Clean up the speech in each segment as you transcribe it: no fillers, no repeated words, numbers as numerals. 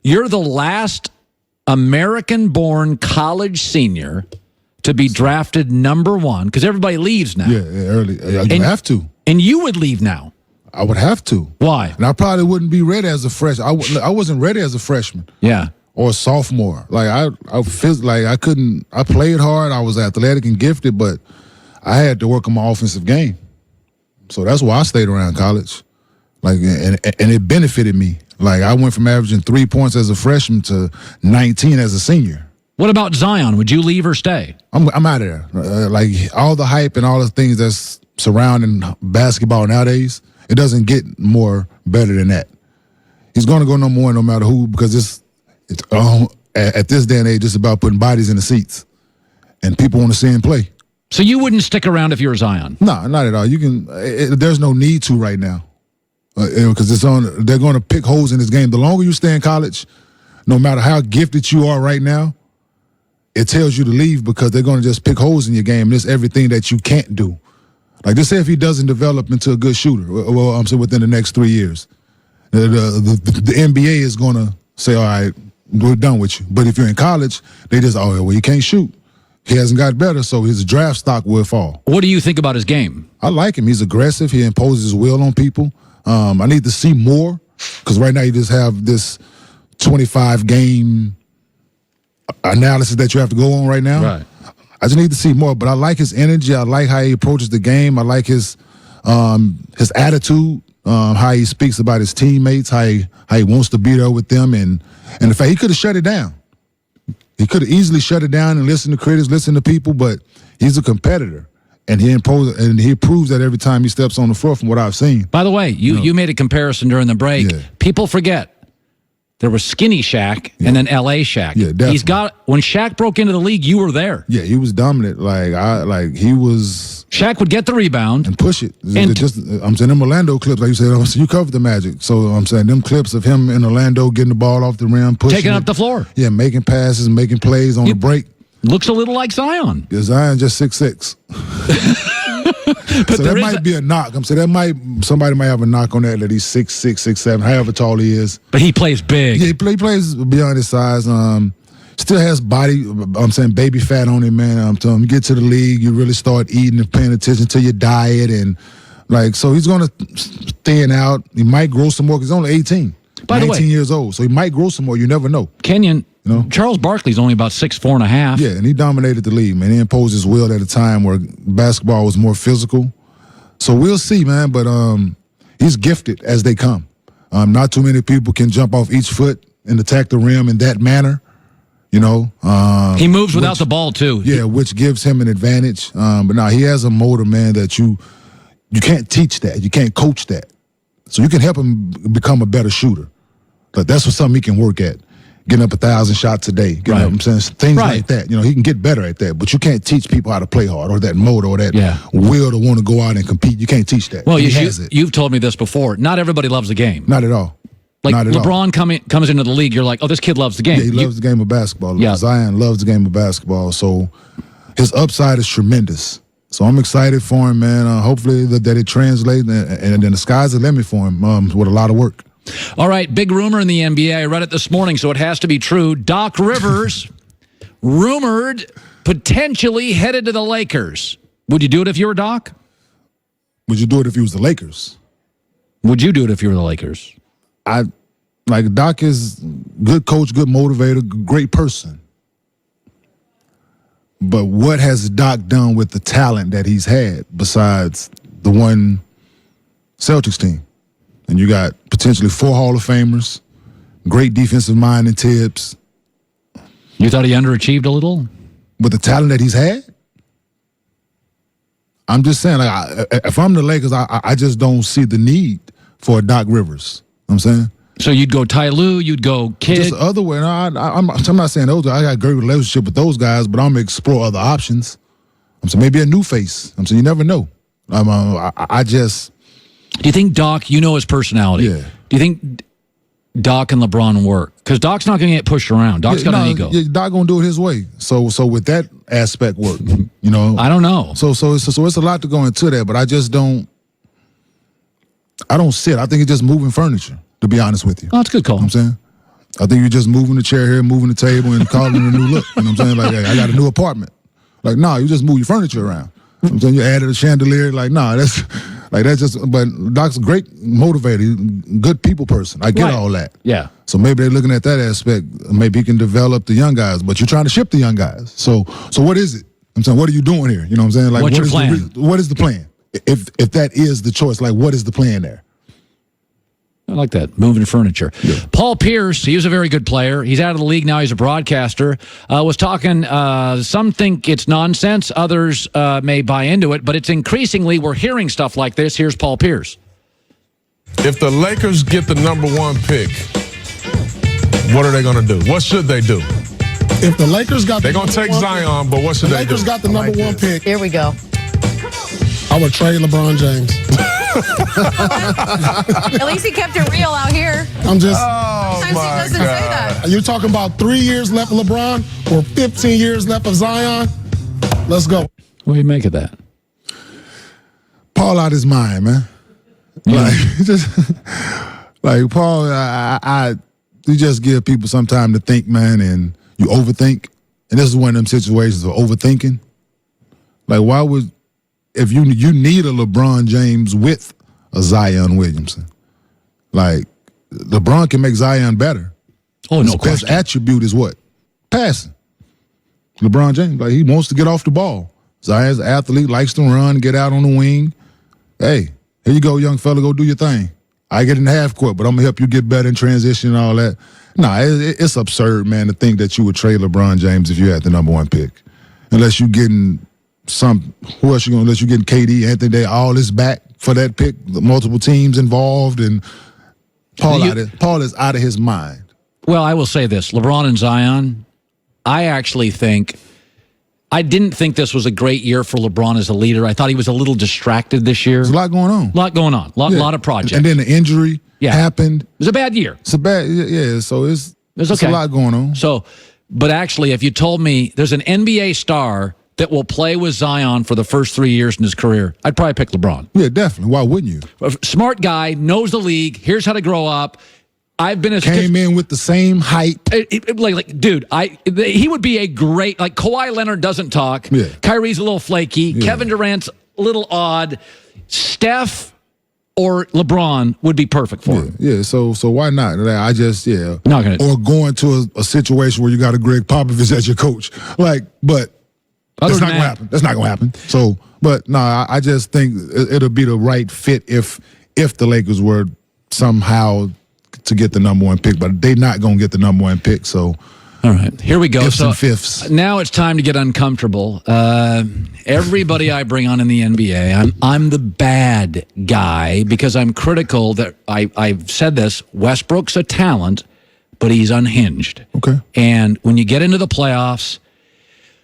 You're the last American-born college senior to be drafted #1 because everybody leaves now. Yeah, early. You have to. And you would leave now. I would have to. Why? And I probably wouldn't be ready as a freshman. I wasn't ready as a freshman. Yeah. Or a sophomore. Like I feel like I couldn't. I played hard. I was athletic and gifted, but I had to work on my offensive game. So that's why I stayed around college. Like, and it benefited me. Like, I went from averaging 3 points as a freshman to 19 as a senior. What about Zion? Would you leave or stay? I'm out of there. Like, all the hype and all the things that's surrounding basketball nowadays, it doesn't get more better than that. He's going to go #1 no matter who, because it's at this day and age, it's about putting bodies in the seats. And people want to see him play. So you wouldn't stick around if you were Zion? No, not at all. You can. There's no need to right now. Because they're going to pick holes in this game. The longer you stay in college, no matter how gifted you are right now, it tells you to leave because they're going to just pick holes in your game. There's everything that you can't do. Like, just say if he doesn't develop into a good shooter, well, I'm saying within the next 3 years, the NBA is going to say, all right, we're done with you. But if you're in college, they just, oh, well, you can't shoot. He hasn't got better, so his draft stock will fall. What do you think about his game? I like him. He's aggressive. He imposes his will on people. I need to see more because right now you just have this 25-game analysis that you have to go on right now. Right. I just need to see more, but I like his energy. I like how he approaches the game. I like his attitude, how he speaks about his teammates, how he wants to be there with them, and the fact he could have shut it down. He could have easily shut it down and listened to critics, listened to people, but he's a competitor. And he proves that every time he steps on the floor from what I've seen. By the way, you made a comparison during the break. Yeah. People forget there was skinny Shaq and then L.A. Shaq. Yeah, definitely. When Shaq broke into the league, you were there. Yeah, he was dominant. He was. Shaq would get the rebound and push it. I'm saying them Orlando clips, like you said. You covered the Magic, so I'm saying them clips of him in Orlando getting the ball off the rim, taking up the floor. Yeah, making passes, making plays on the break. Looks a little like Zion. Yeah, Zion's just 6'6". So that might be a knock. I'm saying somebody might have a knock on that he's 6'6", 6'7", however tall he is. But he plays big. Yeah, he plays beyond his size. Still has body. I'm saying baby fat on him, man. I'm telling him, you get to the league, you really start eating and paying attention to your diet, and so he's gonna thin out. He might grow some more because he's only 18. By 19 years old, so he might grow some more. You never know. Kenyon, Charles Barkley's only about 6'4.5". Yeah, and he dominated the league, man. He imposed his will at a time where basketball was more physical. So we'll see, man. But he's gifted as they come. Not too many people can jump off each foot and attack the rim in that manner. He moves without the ball too. Yeah, which gives him an advantage. But now he has a motor, man, that you can't teach that. You can't coach that. So you can help him become a better shooter. But that's something he can work at. Getting up 1,000 shots a day. Right. I'm saying things like that. He can get better at that. But you can't teach people how to play hard or that motor or that will to want to go out and compete. You can't teach that. Well, it. You've told me this before. Not everybody loves the game. Not at all. Like Not at LeBron comes into the league, you're like, oh, this kid loves the game. Yeah, he loves the game of basketball. Yeah. Zion loves the game of basketball. So his upside is tremendous. So I'm excited for him, man. Hopefully that it translates, and then the sky's the limit for him with a lot of work. All right, big rumor in the NBA. I read it this morning, so it has to be true. Doc Rivers, rumored, potentially headed to the Lakers. Would you do it if you were Doc? Would you do it if he was the Lakers? Would you do it if you were the Lakers? Doc is good coach, good motivator, great person. But what has Doc done with the talent that he's had besides the one Celtics team? And you got potentially 4 Hall of Famers, great defensive mind and Tibbs. You thought he underachieved a little? With the talent that he's had? I'm just saying, if I'm the Lakers, I just don't see the need for a Doc Rivers. You know what I'm saying? So you'd go Ty Lue, you'd go Kid. Just the other way. No, I'm not saying those. I got a great relationship with those guys, but I'm gonna explore other options. I'm saying maybe a new face. I'm saying you never know. I just. Do you think Doc? His personality. Yeah. Do you think Doc and LeBron work? Because Doc's not gonna get pushed around. Doc's got an ego. Yeah, Doc gonna do it his way. So with that aspect work, I don't know. So it's a lot to go into that, but I just don't. I don't see it. I think it's just moving furniture. To be honest with you. Oh, that's a good call. I'm saying. I think you're just moving the chair here, moving the table, and calling it a new look. You know what I'm saying? Like, hey, I got a new apartment. Like, nah, you just move your furniture around. You know what I'm saying? You added a chandelier. Like, nah, that's just. But Doc's a great motivator, he's a good people person. I get all that. Yeah. So maybe they're looking at that aspect. Maybe he can develop the young guys, but you're trying to ship the young guys. So what is it? I'm saying, what are you doing here? You know what I'm saying? Like, What's your plan? What is the plan? If that is the choice, like, what is the plan there? I like that, moving furniture. Yeah. Paul Pierce, he was a very good player. He's out of the league now. He's a broadcaster. Was talking, some think it's nonsense. Others may buy into it, but it's increasingly, we're hearing stuff like this. Here's Paul Pierce. If the Lakers get the #1 pick, what are they going to do? What should they do? If the Lakers got they're going to take Zion, but what should they do? The Lakers got the #1 pick. Here we go. I would trade LeBron James. At least he kept it real out here. I'm just. Oh, Sometimes he doesn't say that. You're talking about 3 years left of LeBron or 15 years left of Zion? Let's go. What do you make of that? Paul out his mind, man. Like, just like Paul, you just give people some time to think, man, and you overthink. And this is one of them situations of overthinking. Like, why would, if you need a LeBron James with a Zion Williamson, like, LeBron can make Zion better. Oh, His no best question. attribute is what? Passing. LeBron James, like, he wants to get off the ball. Zion's an athlete, likes to run, get out on the wing. Hey, here you go, young fella, go do your thing. I get in the half court, but I'm going to help you get better in transition and all that. Nah, it's absurd, man, to think that you would trade LeBron James if you had the #1 pick. Unless you're getting who else you going to, unless you're getting KD, Anthony Davis, all this back for that pick, multiple teams involved, and Paul is out of his mind. Well, I will say this, LeBron and Zion, I didn't think this was a great year for LeBron as a leader. I thought he was a little distracted this year. There's a lot going on. Lot of projects. And then the injury happened. It was a bad year. It's a bad, so it's okay. a lot going on. So, but actually, if you told me there's an NBA star that will play with Zion for the first 3 years in his career, I'd probably pick LeBron. Yeah, definitely. Why wouldn't you? A smart guy, knows the league, here's how to grow up. Came in with the same hype. Dude, he would be a great, like, Kawhi Leonard doesn't talk. Yeah. Kyrie's a little flaky. Yeah. Kevin Durant's a little odd. Steph or LeBron would be perfect for him. Yeah, so why not? I just, Not gonna. Or going to a situation where you got a Greg Popovich as your coach. But that's not going to happen. That's not going to happen. So, but no, I just think it'll be the right fit if the Lakers were somehow to get the #1 pick, but they're not going to get the #1 pick. So, all right, here we go. Fifths and fifths. Now it's time to get uncomfortable. Everybody I bring on in the NBA, I'm the bad guy because I'm critical that I've said this. Westbrook's a talent, but he's unhinged. Okay. And when you get into the playoffs,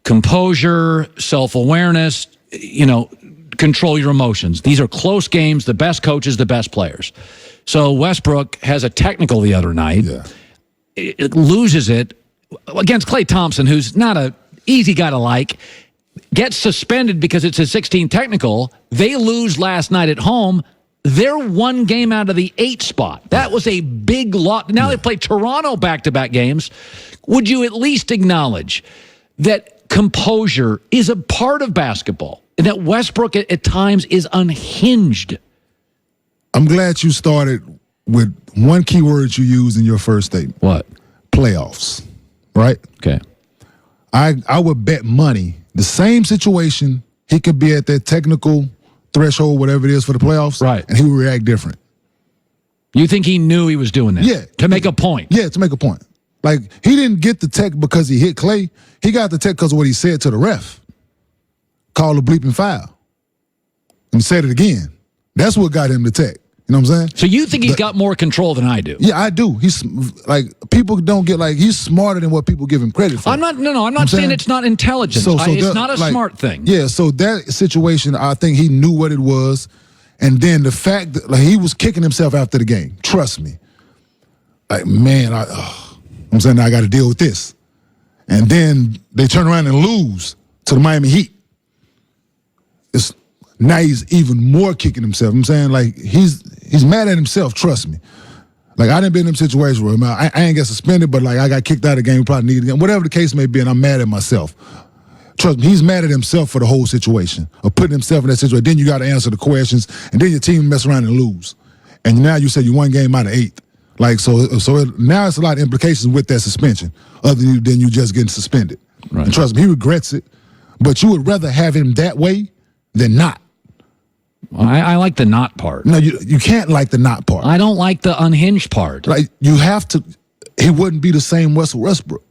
composure, self-awareness, control your emotions. These are close games, the best coaches, the best players. So Westbrook has a technical the other night. Yeah. It loses it against Klay Thompson, who's not an easy guy to like, gets suspended because it's his 16th technical. They lose last night at home. They're 1 game out of the 8 spot. That was a big loss. Now they play Toronto back-to-back games. Would you at least acknowledge that composure is a part of basketball and that Westbrook at times is unhinged? I'm glad you started with one key word you used in your first statement. What? Playoffs, right? Okay. I would bet money, the same situation, he could be at that technical threshold, whatever it is for the playoffs, right? And he would react different. You think he knew he was doing that? Yeah. To make a point? Yeah, to make a point. Like, he didn't get the tech because he hit Klay. He got the tech because of what he said to the ref. Called a bleeping foul. And said it again. That's what got him the tech. You know what I'm saying? So you think he's got more control than I do? Yeah, I do. He's like, people don't get, like, he's smarter than what people give him credit for. I'm not saying it's not intelligent. It's not a smart thing. Yeah, so that situation, I think he knew what it was. And then the fact that, like, he was kicking himself after the game. Trust me. Like, man, I'm saying I got to deal with this. And then they turn around and lose to the Miami Heat. Now he's even more kicking himself. I'm saying, like, he's mad at himself, trust me. Like, I didn't be in them situations where, man, I ain't get suspended, but, like, I got kicked out of the game, probably needed again. Whatever the case may be, and I'm mad at myself. Trust me, he's mad at himself for the whole situation, of putting himself in that situation. Then you got to answer the questions, and then your team mess around and lose. And now you said you one game out of 8. Like, now it's a lot of implications with that suspension, other than you just getting suspended. Right. And trust me, he regrets it. But you would rather have him that way than not. Well, I like the not part. No, you can't like the not part. I don't like the unhinged part. Like, you have to. He wouldn't be the same Russell Westbrook.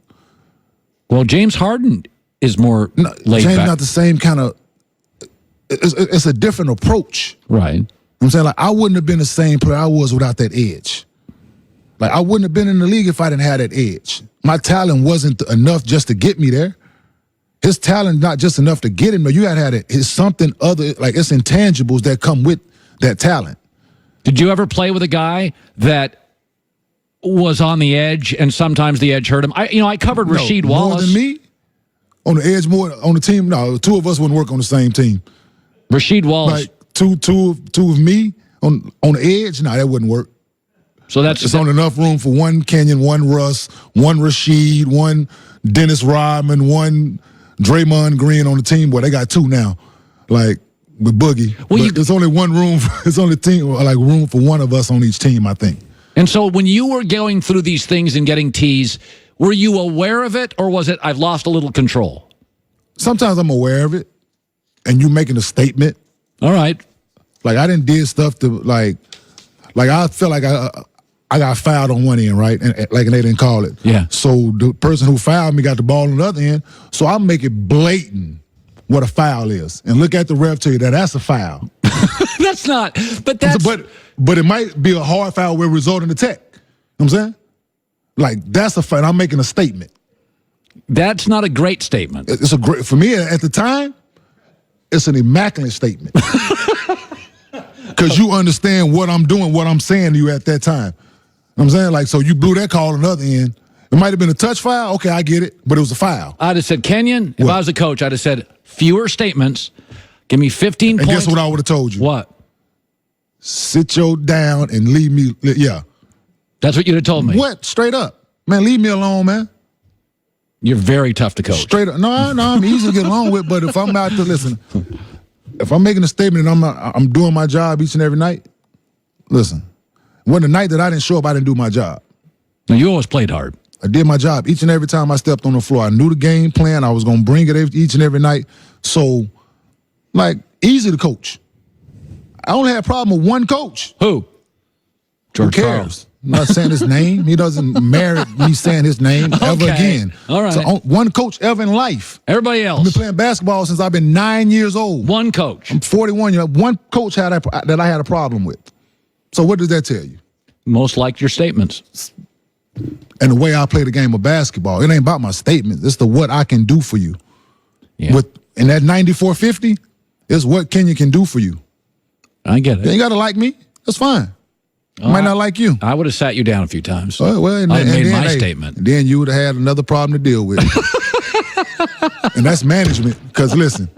Well, James Harden is more laid James back. not the same kind of. It's a different approach. Right. I'm saying, like, I wouldn't have been the same player I was without that edge. Like, I wouldn't have been in the league if I didn't have that edge. My talent wasn't enough just to get me there. His talent not just enough to get him there. You got to have it. It's something other, like, it's intangibles that come with that talent. Did you ever play with a guy that was on the edge and sometimes the edge hurt him? I covered Rasheed Wallace. More than me? On the edge, more on the team? No, 2 of us wouldn't work on the same team. Rasheed Wallace. Like, two of me on the edge? No, that wouldn't work. So it's on enough room for one Kenyon, one Russ, one Rasheed, one Dennis Rodman, one Draymond Green on the team. Boy, they got 2 now, like with Boogie. Well, but there's only one room. It's only room for one of us on each team, I think. And so when you were going through these things and getting teased, were you aware of it, or was it I've lost a little control? Sometimes I'm aware of it, and you making a statement. All right. Like, I didn't did stuff to like I felt like I got fouled on one end, right? And they didn't call it. Yeah. So the person who fouled me got the ball on the other end. So I make it blatant what a foul is, and look at the ref tell you that's a foul. That's not. But that's. But it might be a hard foul where it result in the tech. You know what I'm saying? Like, that's a foul. I'm making a statement. That's not a great statement. It's a great, for me at the time, it's an immaculate statement. Because you understand what I'm doing, what I'm saying to you at that time. You know what I'm saying? Like, so you blew that call on the other end. It might have been a touch foul. Okay, I get it. But it was a foul. I'd have said, Kenyon, if I was a coach, I'd have said, fewer statements. Give me 15 points. And guess what I would have told you? What? Sit your down and leave me. Yeah. That's what you'd have told me. What? Straight up. Man, leave me alone, man. You're very tough to coach. Straight up. No, I'm easy to get along with, but if I'm out to listen, if I'm making a statement and I'm doing my job each and every night, listen, when the night that I didn't show up, I didn't do my job. Now, you always played hard. I did my job each and every time I stepped on the floor. I knew the game plan. I was going to bring it each and every night. So, like, easy to coach. I only had a problem with one coach. Who? George Who cares? Carl. I'm not saying his name. He doesn't merit me saying his name ever again. All right. So one coach ever in life. Everybody else. I've been playing basketball since I've been 9 years old. One coach. I'm 41 years old. One coach that I had a problem with. So what does that tell you? Most liked your statements. And the way I play the game of basketball, it ain't about my statements. It's the what I can do for you. Yeah. And that 94-50 is what Kenyon can do for you. I get it. You ain't got to like me. That's fine. Might not like you. I would have sat you down a few times. Well, I made my statement. Then you would have had another problem to deal with. And that's management. Because listen,